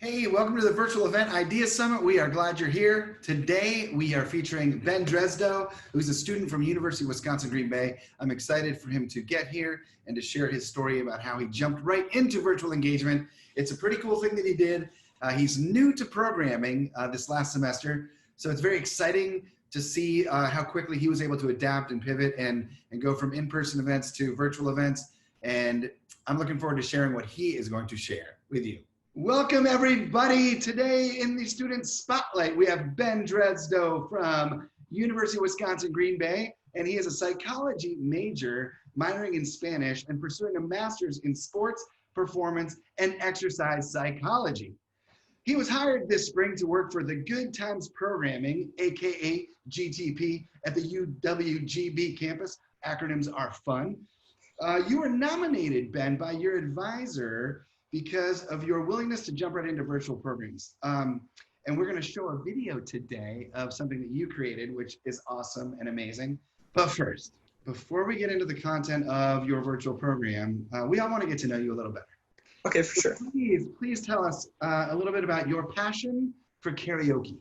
Hey, welcome to the Virtual Event Idea Summit. We are glad you're here. Today, we are featuring Ben Dresdow, who's a student from University of Wisconsin, Green Bay. I'm excited for him to get here and to share his story about how he jumped right into virtual engagement. It's a pretty cool thing that he did. He's new to programming this last semester, so it's very exciting to see how quickly he was able to adapt and pivot and go from in-person events to virtual events. And I'm looking forward to sharing what he is going to share with you. Welcome everybody. Today in the student spotlight, we have Ben Dresdow from University of Wisconsin, Green Bay, and he is a psychology major, minoring in Spanish and pursuing a master's in sports, performance, and exercise psychology. He was hired this spring to work for the Good Times Programming, AKA GTP, at the UWGB campus. Acronyms are fun. You were nominated, Ben, by your advisor because of your willingness to jump right into virtual programs. And we're gonna show a video today of something that you created, which is awesome and amazing. But first, before we get into the content of your virtual program, we all wanna get to know you a little better. Okay, for sure. Please tell us a little bit about your passion for karaoke.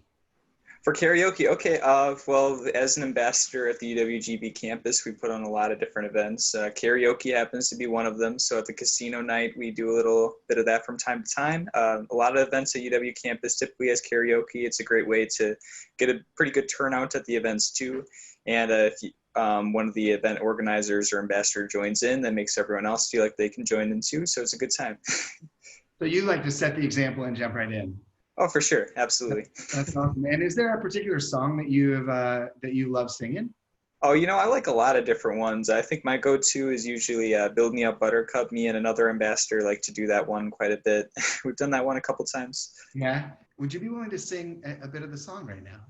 For karaoke, okay. Well, as an ambassador at the UWGB campus, we put on a lot of different events. Karaoke happens to be one of them. So at the casino night, we do a little bit of that from time to time. A lot of events at UW campus typically has karaoke. It's a great way to get a pretty good turnout at the events too. And if one of the event organizers or ambassador joins in, that makes everyone else feel like they can join in too. So it's a good time. So you like to set the example and jump right in. Oh, for sure. Absolutely. That's awesome. And is there a particular song that you love singing? Oh, I like a lot of different ones. I think my go-to is usually Build Me Up Buttercup. Me and another ambassador like to do that one quite a bit. We've done that one a couple times. Yeah. Would you be willing to sing a bit of the song right now?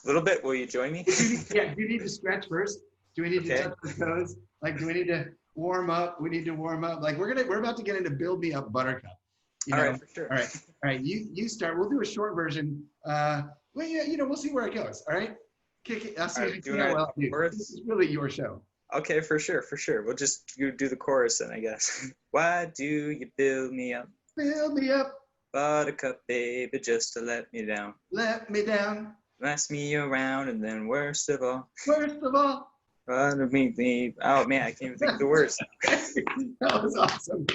A little bit. Will you join me? Do you need to stretch first? Do we need to touch the toes? Like, do we need to warm up? We need to warm up. Like, we're about to get into Build Me Up Buttercup. All right, for sure. All right. You start. We'll do a short version. We'll see where it goes. All right. Kick it. I'll see how well you do. This is really your show. Okay, for sure. We'll just do the chorus then, I guess. Why do you build me up? Build me up. Buttercup, baby, just to let me down. Let me down. Mess me around, and then worst of all. Oh man, I can't even think of the words. That was awesome.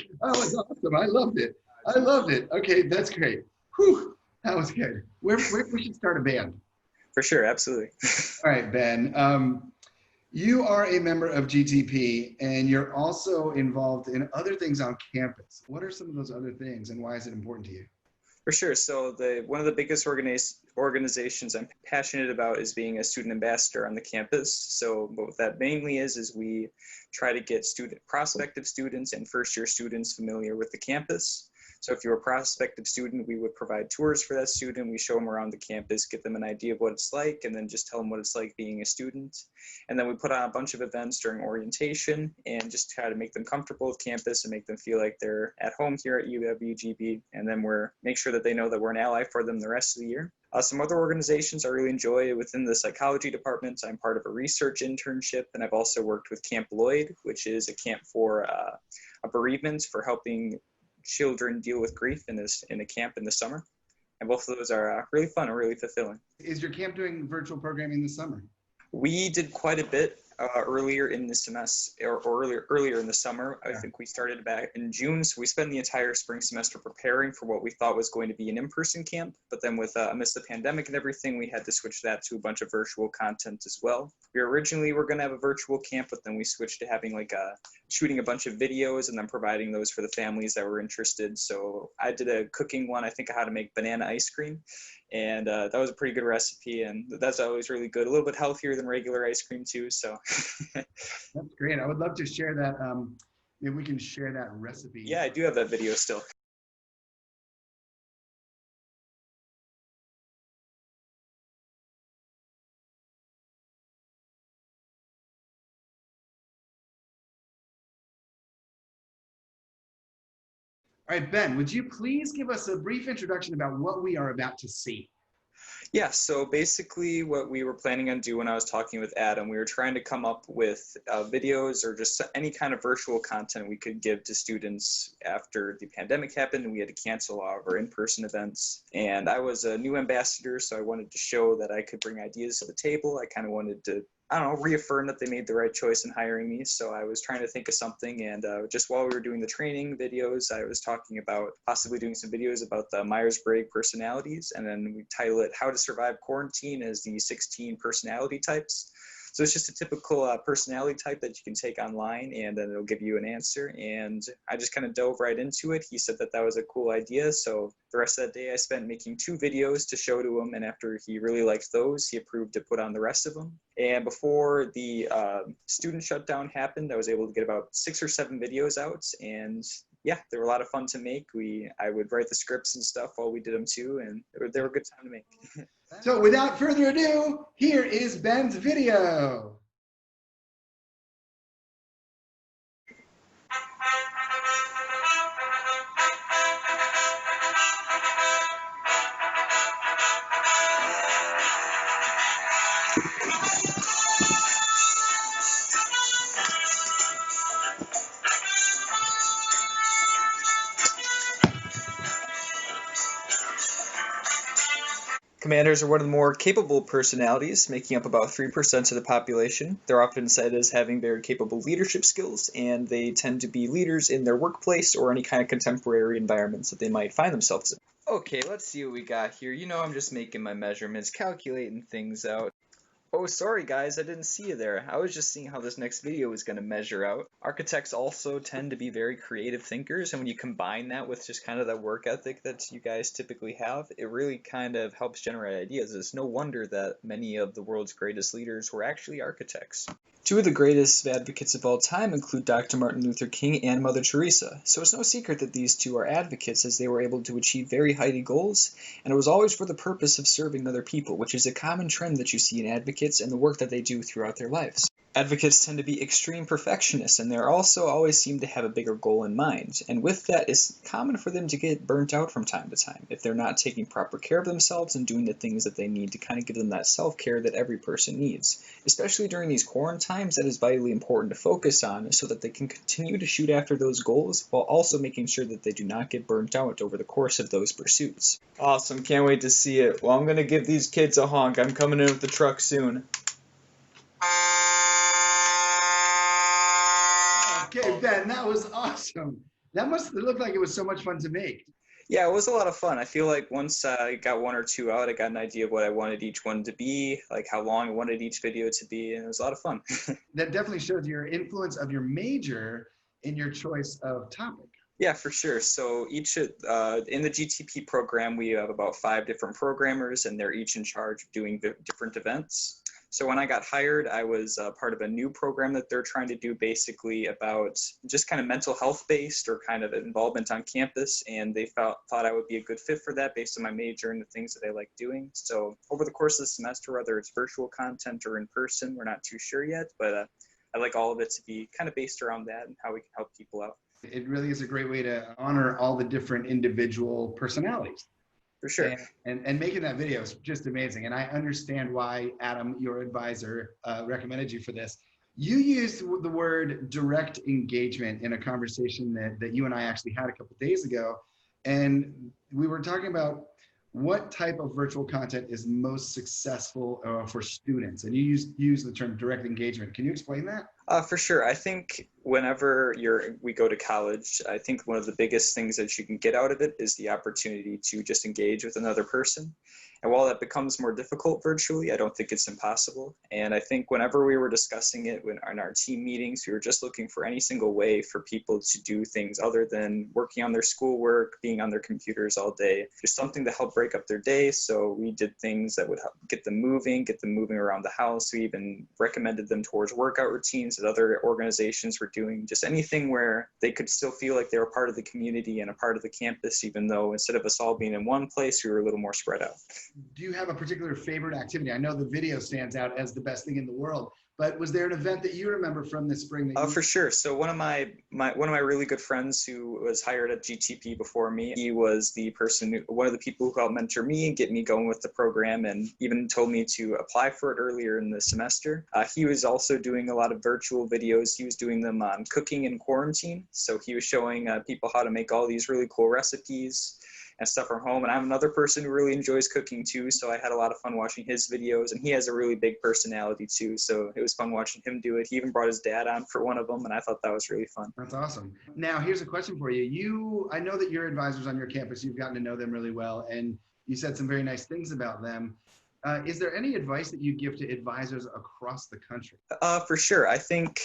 I loved it. Okay, that's great. Whew, that was good. We should start a band. For sure, absolutely. All right, Ben. You are a member of GTP, and you're also involved in other things on campus. What are some of those other things, and why is it important to you? For sure. So one of the biggest organizations I'm passionate about is being a student ambassador on the campus. So what that mainly is we try to get prospective students and first-year students familiar with the campus. So if you're a prospective student, we would provide tours for that student. We show them around the campus, get them an idea of what it's like, and then just tell them what it's like being a student. And then we put on a bunch of events during orientation and just try to make them comfortable with campus and make them feel like they're at home here at UWGB. And then make sure that they know that we're an ally for them the rest of the year. Some other organizations I really enjoy within the psychology department. I'm part of a research internship, and I've also worked with Camp Lloyd, which is a camp for a bereavement for helping children deal with grief in a camp in the summer. And both of those are really fun and really fulfilling. Is your camp doing virtual programming this summer? We did quite a bit earlier in the semester, or earlier in the summer. I think we started back in June, so we spent the entire spring semester preparing for what we thought was going to be an in-person camp. But then amidst the pandemic and everything, we had to switch that to a bunch of virtual content as well. We originally were going to have a virtual camp, but then we switched to having shooting a bunch of videos and then providing those for the families that were interested. So I did a cooking one, I think, how to make banana ice cream. And that was a pretty good recipe, and that's always really good. A little bit healthier than regular ice cream too. So that's great. I would love to share that. Maybe we can share that recipe. Yeah, I do have that video still. All right, Ben, would you please give us a brief introduction about what we are about to see? Yeah, so basically what we were planning on doing when I was talking with Adam, we were trying to come up with videos or just any kind of virtual content we could give to students after the pandemic happened and we had to cancel all of our in-person events. And I was a new ambassador, so I wanted to show that I could bring ideas to the table. I kind of wanted to, I don't know, reaffirm that they made the right choice in hiring me. So I was trying to think of something, and just while we were doing the training videos, I was talking about possibly doing some videos about the Myers-Briggs personalities, and then we title it How to Survive Quarantine as the 16 Personality Types. So it's just a typical personality type that you can take online, and then it'll give you an answer. And I just kind of dove right into it. He said that that was a cool idea. So the rest of that day I spent making 2 videos to show to him. And after he really liked those, he approved to put on the rest of them. And before the student shutdown happened, I was able to get about 6 or 7 videos out. And yeah, they were a lot of fun to make. I would write the scripts and stuff while we did them too. And they were a good time to make. So without further ado, here is Ben's video. Commanders are one of the more capable personalities, making up about 3% of the population. They're often cited as having very capable leadership skills, and they tend to be leaders in their workplace or any kind of contemporary environments that they might find themselves in. Okay, let's see what we got here. You know, I'm just making my measurements, calculating things out. Oh, sorry guys, I didn't see you there. I was just seeing how this next video was going to measure out. Architects also tend to be very creative thinkers, and when you combine that with just kind of that work ethic that you guys typically have, it really kind of helps generate ideas. It's no wonder that many of the world's greatest leaders were actually architects. 2 of the greatest advocates of all time include Dr. Martin Luther King and Mother Teresa, so it's no secret that these 2 are advocates as they were able to achieve very high goals, and it was always for the purpose of serving other people, which is a common trend that you see in advocates and the work that they do throughout their lives. Advocates tend to be extreme perfectionists, and they also always seem to have a bigger goal in mind, and with that, it's common for them to get burnt out from time to time if they're not taking proper care of themselves and doing the things that they need to kind of give them that self-care that every person needs. Especially during these quarantine times, that is vitally important to focus on so that they can continue to shoot after those goals while also making sure that they do not get burnt out over the course of those pursuits. Awesome, can't wait to see it. Well, I'm going to give these kids a honk. I'm coming in with the truck soon. Okay, Ben, that was awesome. That must look like it was so much fun to make. Yeah, it was a lot of fun. I feel like once I got 1 or 2 out, I got an idea of what I wanted each one to be, like how long I wanted each video to be, and it was a lot of fun. That definitely shows your influence of your major in your choice of topic. Yeah, for sure. So each in the GTP program, we have about 5 different programmers, and they're each in charge of doing different events. So when I got hired, I was part of a new program that they're trying to do basically about just kind of mental health based or kind of involvement on campus. And they thought I would be a good fit for that based on my major and the things that I like doing. So over the course of the semester, whether it's virtual content or in person, we're not too sure yet, but I like all of it to be kind of based around that and how we can help people out. It really is a great way to honor all the different individual personalities. For sure. And making that video is just amazing. And I understand why Adam, your advisor, recommended you for this. You used the word direct engagement in a conversation that you and I actually had a couple of days ago. And we were talking about what type of virtual content is most successful for students. And you use the term direct engagement. Can you explain that? For sure. I think whenever we go to college, I think one of the biggest things that you can get out of it is the opportunity to just engage with another person. And while that becomes more difficult virtually, I don't think it's impossible. And I think whenever we were discussing it in our team meetings, we were just looking for any single way for people to do things other than working on their schoolwork, being on their computers all day, just something to help break up their day. So we did things that would help get them moving around the house. We even recommended them towards workout routines that other organizations were doing, just anything where they could still feel like they were part of the community and a part of the campus, even though instead of us all being in one place, we were a little more spread out. Do you have a particular favorite activity? I know the video stands out as the best thing in the world. But was there an event that you remember from this spring that Oh, you? for sure. So one of my really good friends who was hired at GTP before me, he was one of the people who helped mentor me and get me going with the program, and even told me to apply for it earlier in the semester. He was also doing a lot of virtual videos. He was doing them on cooking in quarantine. So he was showing people how to make all these really cool recipes and stuff from home. And I'm another person who really enjoys cooking too, so I had a lot of fun watching his videos, and he has a really big personality too, so it was fun watching him do it. He even brought his dad on for one of them, and I thought that was really fun. That's awesome. Now, here's a question for you. I know that your advisors on your campus, you've gotten to know them really well, and you said some very nice things about them. Is there any advice that you give to advisors across the country? For sure. I think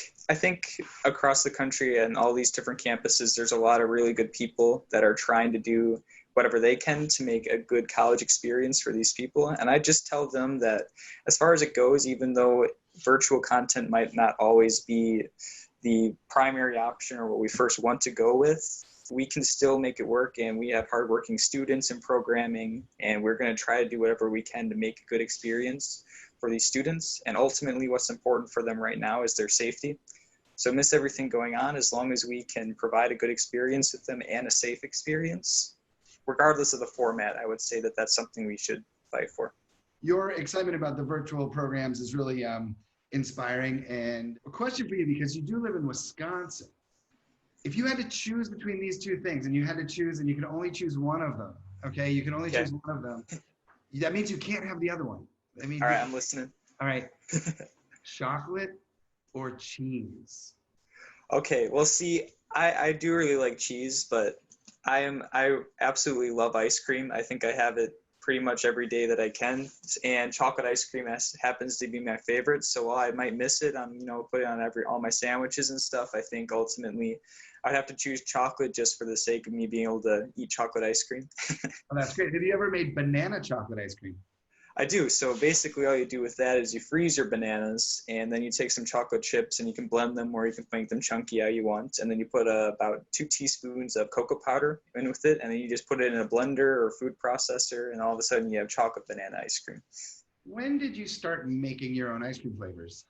across the country and all these different campuses, there's a lot of really good people that are trying to do whatever they can to make a good college experience for these people. And I just tell them that as far as it goes, even though virtual content might not always be the primary option or what we first want to go with, we can still make it work, and we have hardworking students in programming, and we're going to try to do whatever we can to make a good experience for these students. And ultimately, what's important for them right now is their safety. So amidst everything going on, as long as we can provide a good experience with them and a safe experience, regardless of the format, I would say that that's something we should fight for. Your excitement about the virtual programs is really inspiring. And a question for you, because you do live in Wisconsin. If you had to choose between these two things, and you had to choose, and you can only choose one of them, okay? You can only choose one of them. That means you can't have the other one. I mean, all right, I'm listening. All right. Chocolate or cheese? Okay, well, see, I do really like cheese, but I absolutely love ice cream. I think I have it pretty much every day that I can, and chocolate ice cream happens to be my favorite. So while I might miss it, I'm put it on all my sandwiches and stuff. I think ultimately I'd have to choose chocolate just for the sake of me being able to eat chocolate ice cream. Oh, that's great. Have you ever made banana chocolate ice cream? I do. So basically all you do with that is you freeze your bananas, and then you take some chocolate chips and you can blend them, or you can make them chunky how you want. And then you put about 2 teaspoons of cocoa powder in with it, and then you just put it in a blender or food processor, and all of a sudden you have chocolate banana ice cream. When did you start making your own ice cream flavors?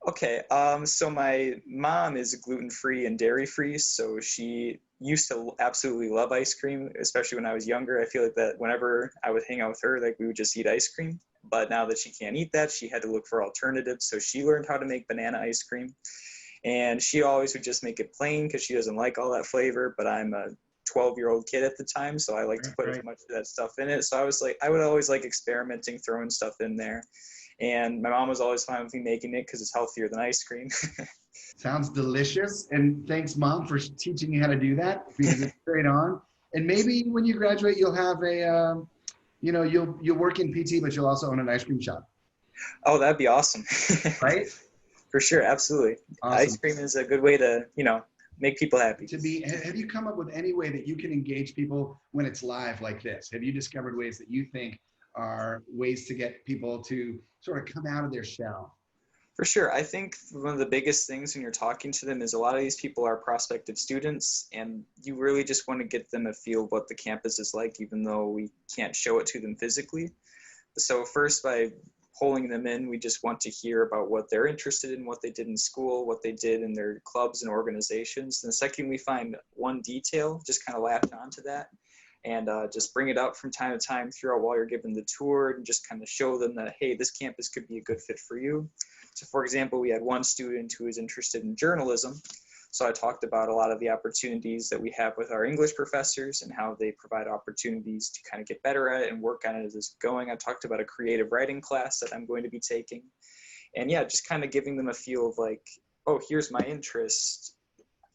Okay, so my mom is gluten-free and dairy-free, so she used to absolutely love ice cream, especially when I was younger. I feel like that whenever I would hang out with her, like we would just eat ice cream. But now that she can't eat that, she had to look for alternatives. So she learned how to make banana ice cream, and she always would just make it plain because she doesn't like all that flavor. But I'm a 12-year-old kid at the time, so I like to put as much of that stuff in it. So I would always like experimenting, throwing stuff in there. And my mom was always fine with me making it because it's healthier than ice cream. Sounds delicious. And thanks, Mom, for teaching you how to do that, because it's straight on. And maybe when you graduate, you'll have you'll work in PT, but you'll also own an ice cream shop. Oh, that'd be awesome. Right? For sure. Absolutely. Awesome. Ice cream is a good way to, make people happy. Have you come up with any way that you can engage people when it's live like this? Have you discovered ways that you think are ways to get people to sort of come out of their shell? For sure. I think one of the biggest things when you're talking to them is a lot of these people are prospective students, and you really just want to get them a feel of what the campus is like, even though we can't show it to them physically. So first, by pulling them in, we just want to hear about what they're interested in, what they did in school, what they did in their clubs and organizations. And the second we find one detail, just kind of latch onto that and just bring it up from time to time throughout while you're giving the tour, and just kind of show them that, hey, this campus could be a good fit for you. So for example, we had one student who was interested in journalism. So I talked about a lot of the opportunities that we have with our English professors and how they provide opportunities to kind of get better at it and work on it as it's going. I talked about a creative writing class that I'm going to be taking. And yeah, just kind of giving them a feel of like, oh, here's my interest.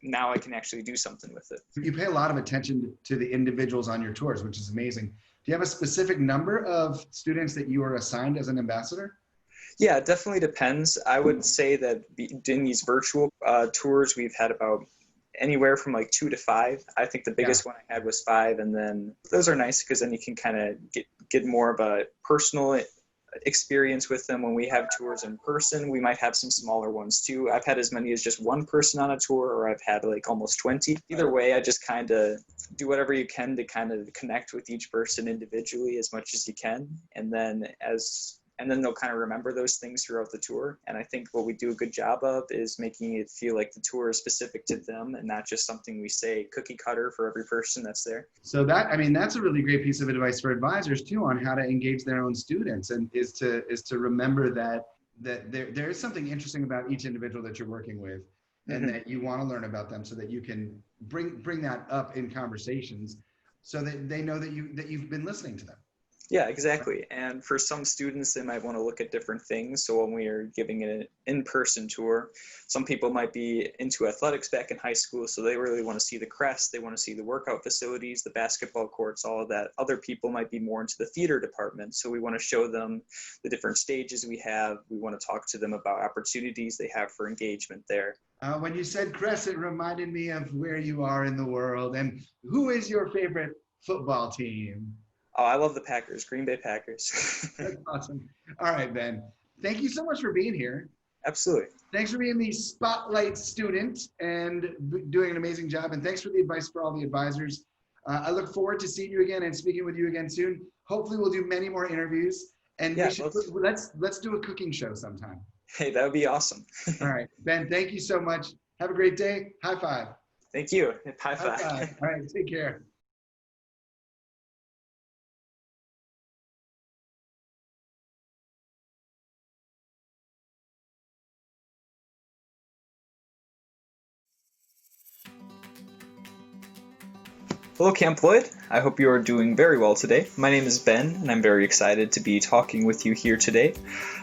Now I can actually do something with it. You pay a lot of attention to the individuals on your tours, which is amazing. Do you have a specific number of students that you are assigned as an ambassador? Yeah, it definitely depends. I would say that doing these virtual tours, we've had about anywhere from like 2 to 5. I think the biggest one I had was 5, and then those are nice because then you can kind of get more of a personal experience with them. When we have tours in person, we might have some smaller ones too. I've had as many as just one person on a tour, or I've had like almost 20. Either way, I just kind of do whatever you can to kind of connect with each person individually as much as you can. And then as and then they'll kind of remember those things throughout the tour. And I think what we do a good job of is making it feel like the tour is specific to them and not just something we say cookie cutter for every person that's there. So that, I mean, that's a really great piece of advice for advisors too, on how to engage their own students, and is to remember that there is something interesting about each individual that you're working with, and that you want to learn about them so that you can bring that up in conversations so that they know that you've been listening to them. Yeah, exactly. And for some students, they might want to look at different things. So when we are giving an in-person tour, some people might be into athletics back in high school, so they really want to see the crest, they want to see the workout facilities, the basketball courts, all of that. Other people might be more into the theater department, so we want to show them the different stages we have. We want to talk to them about opportunities they have for engagement there. When you said crest, it reminded me of where you are in the world. And who is your favorite football team? Oh, I love the Packers, Green Bay Packers. That's awesome. All right, Ben. Thank you so much for being here. Absolutely. Thanks for being the spotlight student and doing an amazing job. And thanks for the advice for all the advisors. I look forward to seeing you again and speaking with you again soon. Hopefully we'll do many more interviews. And yeah, let's do a cooking show sometime. Hey, that would be awesome. All right, Ben, thank you so much. Have a great day. High five. Thank you. High five. All right, take care. Hello, Camp Lloyd. I hope you are doing very well today. My name is Ben, and I'm very excited to be talking with you here today.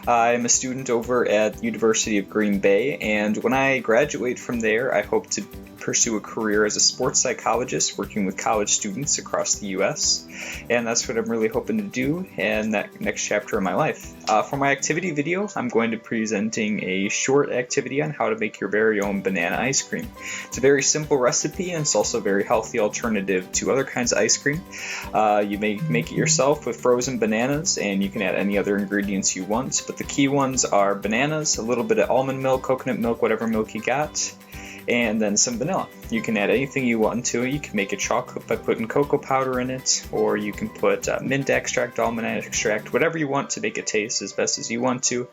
I'm a student over at the University of Green Bay, and when I graduate from there, I hope to pursue a career as a sports psychologist working with college students across the U.S., and that's what I'm really hoping to do in that next chapter of my life. For my activity video, I'm going to be presenting a short activity on how to make your very own banana ice cream. It's a very simple recipe, and it's also a very healthy alternative to other kinds of ice cream. You may make it yourself with frozen bananas, and you can add any other ingredients you want, but the key ones are bananas, a little bit of almond milk, coconut milk, whatever milk you got, and then some vanilla. You can add anything you want to it. You can make a chocolate by putting cocoa powder in it, or you can put mint extract, almond extract, whatever you want to make it taste as best as you want to.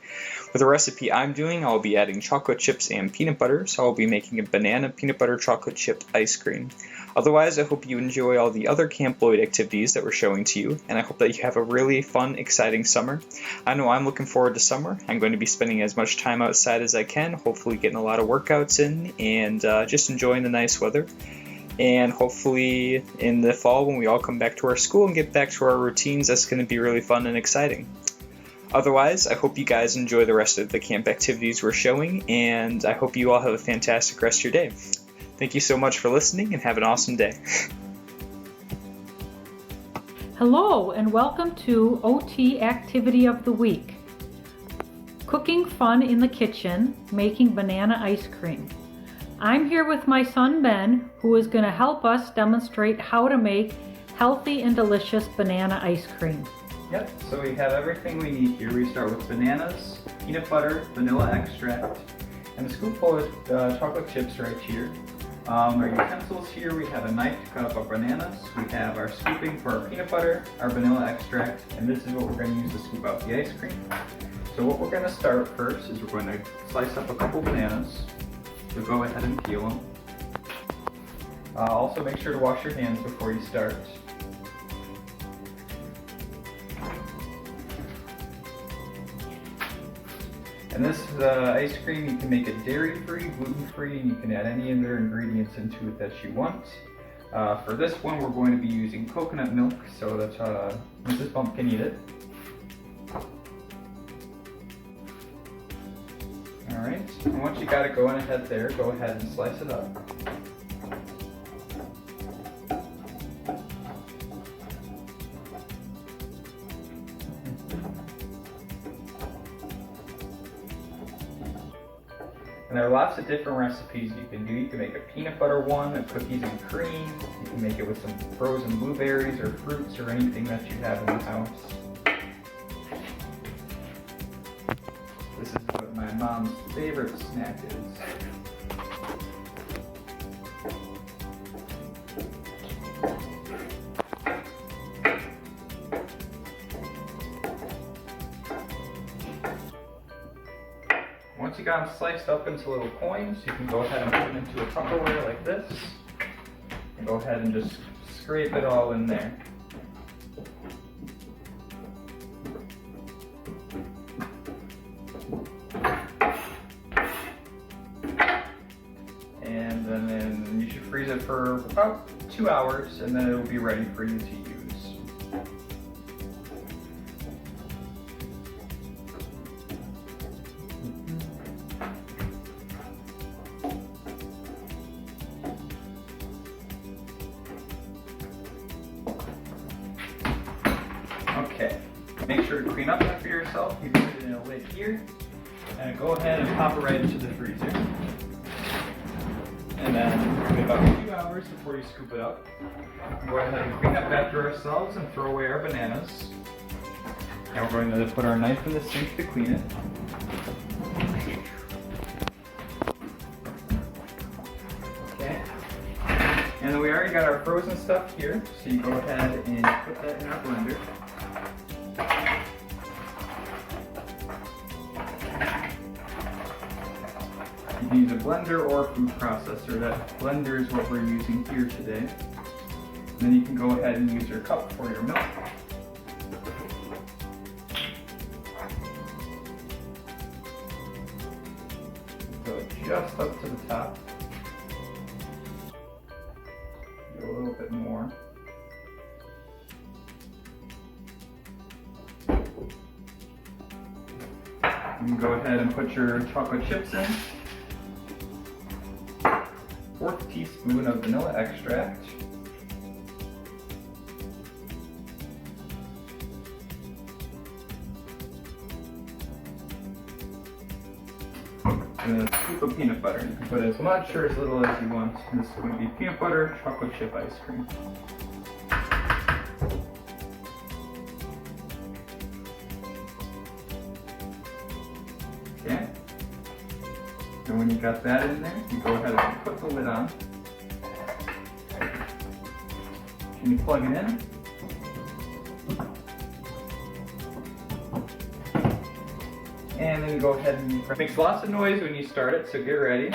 For the recipe I'm doing, I'll be adding chocolate chips and peanut butter, so I'll be making a banana peanut butter chocolate chip ice cream. Otherwise, I hope you enjoy all the other Camp Lloyd activities that we're showing to you, and I hope that you have a really fun, exciting summer. I know I'm looking forward to summer. I'm going to be spending as much time outside as I can, hopefully getting a lot of workouts in, and just enjoying the nice weather. And hopefully in the fall, when we all come back to our school and get back to our routines, that's going to be really fun and exciting. Otherwise, I hope you guys enjoy the rest of the camp activities we're showing, and I hope you all have a fantastic rest of your day. Thank you so much for listening, and have an awesome day. Hello, and welcome to OT Activity of the Week. Cooking fun in the kitchen, making banana ice cream. I'm here with my son Ben, who is going to help us demonstrate how to make healthy and delicious banana ice cream. Yep, so we have everything we need here. We start with bananas, peanut butter, vanilla extract, and a scoopful of chocolate chips right here. Our utensils here, we have a knife to cut up our bananas, we have our scooping for our peanut butter, our vanilla extract, and this is what we're going to use to scoop out the ice cream. So what we're going to start first is we're going to slice up a couple bananas. So go ahead and peel them. Also make sure to wash your hands before you start. And this ice cream, you can make it dairy-free, gluten-free, and you can add any other ingredients into it that you want. For this one, we're going to be using coconut milk, so that Mrs. Bump can eat it. Alright, and once you got it going ahead there, go ahead and slice it up. And there are lots of different recipes you can do. You can make a peanut butter one, a cookies and cream. You can make it with some frozen blueberries or fruits or anything that you have in the house. This is what my mom's favorite snack is. got them sliced up into little coins, you can go ahead and put them into a Tupperware like this. And go ahead and just scrape it all in there. And then you should freeze it for about 2 hours, and then it will be ready for you to use. Okay, make sure to clean up after yourself. You can put it in a lid here, and go ahead and pop it right into the freezer. And then wait about 2 hours before you scoop it up. Go ahead and clean up after ourselves and throw away our bananas. And we're going to put our knife in the sink to clean it. Okay. And then we already got our frozen stuff here, so you go ahead and put that in our blender. You can use a blender or a food processor. That blender is what we're using here today. And then you can go ahead and use your cup for your milk. Go just up to the top. Do a little bit more. You can go ahead and put your chocolate chips in. 1/4 teaspoon of vanilla extract. And a scoop of peanut butter. You can put as much or as little as you want. This is going to be peanut butter chocolate chip ice cream. Okay. And when you got that in there, you go ahead and put the lid on. And you plug it in. And then you go ahead and it makes lots of noise when you start it, so get ready.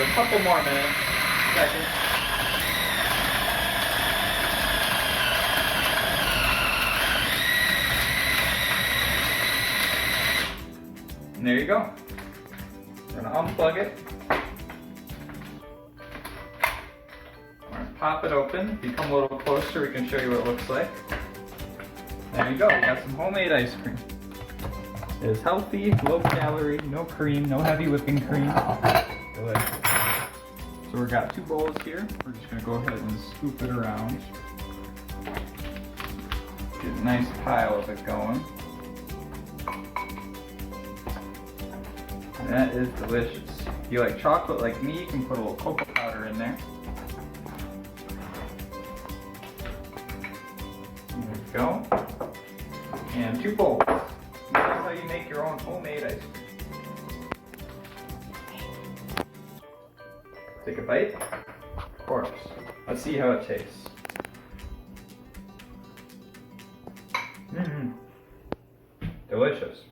A couple more minutes, seconds. And there you go. We're gonna unplug it. We're gonna pop it open. If you come a little closer, we can show you what it looks like. There you go, we got some homemade ice cream. It is healthy, low calorie, no cream, no heavy whipping cream. Good. So we've got 2 bowls here. We're just going to go ahead and scoop it around. Get a nice pile of it going. And that is delicious. If you like chocolate like me, you can put a little cocoa powder in there. There we go. And 2 bowls. That's how you make your own homemade ice cream. Take a bite? Of course. Let's see how it tastes.